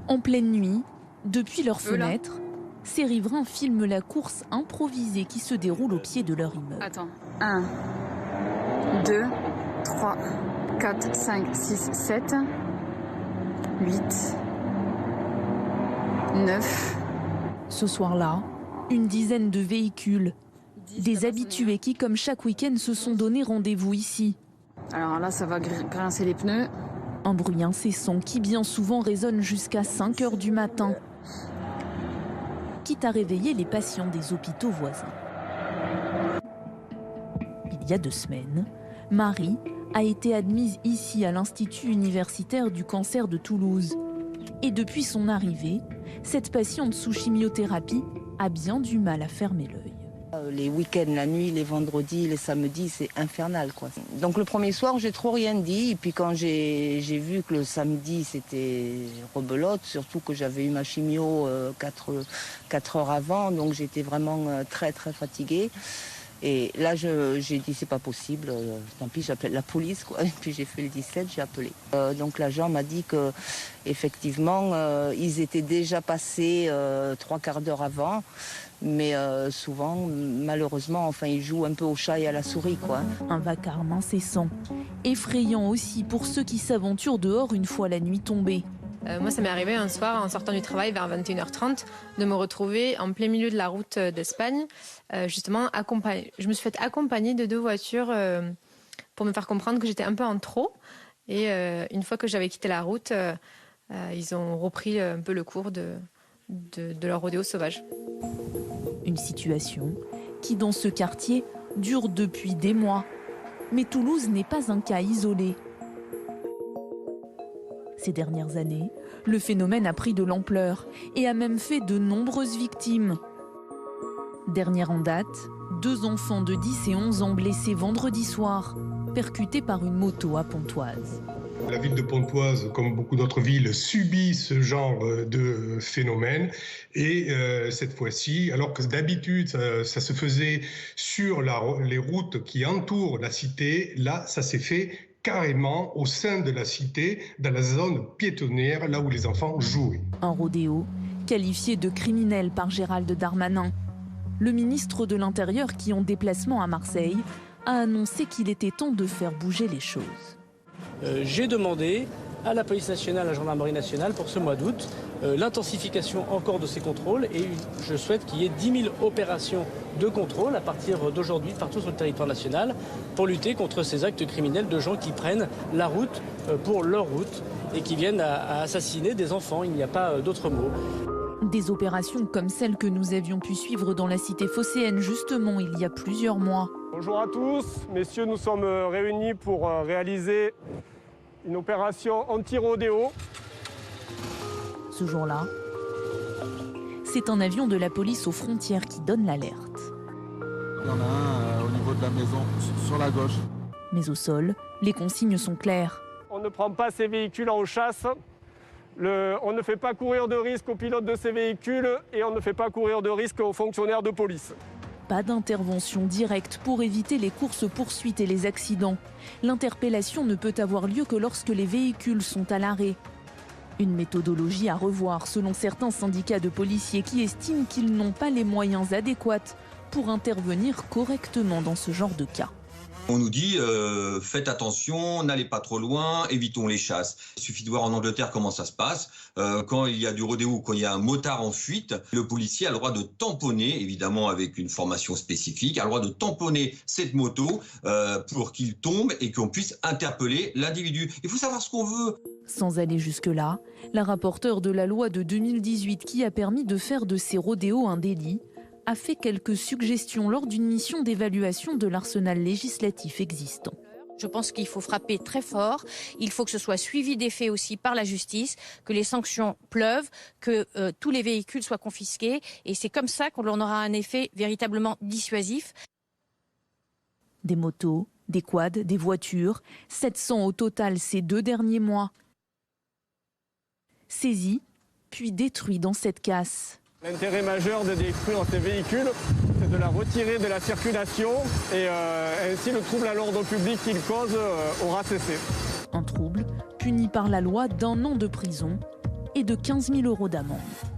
En pleine nuit, depuis leurs fenêtres, ces riverains filment la course improvisée qui se déroule au pied de leur immeuble. Attends. 1, 2, 3, 4, 5, 6, 7, 8, 9. Ce soir-là, une dizaine de véhicules, des habitués qui, comme chaque week-end, se sont donné rendez-vous ici. Alors là, ça va grincer les pneus. Un bruit incessant qui bien souvent résonne jusqu'à 5 h du matin, quitte à réveiller les patients des hôpitaux voisins. Il y a 2 semaines, Marie a été admise ici à l'Institut universitaire du cancer de Toulouse. Et depuis son arrivée, cette patiente sous chimiothérapie a bien du mal à fermer l'œil. Les week-ends, la nuit, les vendredis, les samedis, c'est infernal, quoi. Donc le premier soir, j'ai trop rien dit. Et puis quand j'ai vu que le samedi, c'était rebelote, surtout que j'avais eu ma chimio 4 heures avant, donc j'étais vraiment très fatiguée. Et là, j'ai dit, c'est pas possible, tant pis, j'appelle la police, quoi. Et puis j'ai fait le 17, j'ai appelé. Donc l'agent m'a dit que, effectivement, ils étaient déjà passés 3/4 d'heure avant. Mais souvent, malheureusement, enfin, ils jouent un peu au chat et à la souris, quoi. Un vacarme incessant, effrayant aussi pour ceux qui s'aventurent dehors une fois la nuit tombée. Moi, ça m'est arrivé un soir, en sortant du travail vers 21h30, de me retrouver en plein milieu de la route d'Espagne, justement accompagnée. Je me suis fait accompagner de 2 voitures pour me faire comprendre que j'étais un peu en trop. Et une fois que j'avais quitté la route, ils ont repris un peu le cours de leur rodéo sauvage. Une situation qui, dans ce quartier, dure depuis des mois. Mais Toulouse n'est pas un cas isolé. Ces dernières années, le phénomène a pris de l'ampleur et a même fait de nombreuses victimes. Dernière en date, 2 enfants de 10 et 11 ans blessés vendredi soir, percutés par une moto à Pontoise. La ville de Pontoise, comme beaucoup d'autres villes, subit ce genre de phénomène. Et cette fois-ci, alors que d'habitude, ça se faisait sur les routes qui entourent la cité, là, ça s'est fait carrément au sein de la cité, dans la zone piétonnière, là où les enfants jouaient. Un rodéo qualifié de criminel par Gérald Darmanin. Le ministre de l'Intérieur, qui en déplacement à Marseille, a annoncé qu'il était temps de faire bouger les choses. J'ai demandé à la police nationale, à la gendarmerie nationale pour ce mois d'août l'intensification encore de ces contrôles et je souhaite qu'il y ait 10 000 opérations de contrôle à partir d'aujourd'hui partout sur le territoire national pour lutter contre ces actes criminels de gens qui prennent la route pour leur route et qui viennent à assassiner des enfants. Il n'y a pas d'autre mot. Des opérations comme celle que nous avions pu suivre dans la cité phocéenne justement il y a plusieurs mois. Bonjour à tous, messieurs, nous sommes réunis pour réaliser une opération anti-rodéo. Ce jour-là, c'est un avion de la police aux frontières qui donne l'alerte. Il y en a un au niveau de la maison, sur la gauche. Mais au sol, les consignes sont claires. On ne prend pas ces véhicules en chasse. On ne fait pas courir de risque aux pilotes de ces véhicules et on ne fait pas courir de risque aux fonctionnaires de police. Pas d'intervention directe pour éviter les courses-poursuites et les accidents. L'interpellation ne peut avoir lieu que lorsque les véhicules sont à l'arrêt. Une méthodologie à revoir selon certains syndicats de policiers qui estiment qu'ils n'ont pas les moyens adéquats pour intervenir correctement dans ce genre de cas. On nous dit faites attention, n'allez pas trop loin, évitons les chasses. Il suffit de voir en Angleterre comment ça se passe. Quand il y a du rodéo ou quand il y a un motard en fuite, le policier a le droit de tamponner, évidemment avec une formation spécifique, a le droit de tamponner cette moto pour qu'il tombe et qu'on puisse interpeller l'individu. Il faut savoir ce qu'on veut. Sans aller jusque-là, la rapporteure de la loi de 2018 qui a permis de faire de ces rodéos un délit a fait quelques suggestions lors d'une mission d'évaluation de l'arsenal législatif existant. Je pense qu'il faut frapper très fort, il faut que ce soit suivi des faits aussi par la justice, que les sanctions pleuvent, que tous les véhicules soient confisqués et c'est comme ça qu'on aura un effet véritablement dissuasif. Des motos, des quads, des voitures, 700 au total ces 2 derniers mois. Saisis, puis détruits dans cette casse. L'intérêt majeur de détruire ces véhicules, c'est de la retirer de la circulation et ainsi le trouble à l'ordre public qu'il cause aura cessé. Un trouble puni par la loi d'1 an de prison et de 15 000 € d'amende.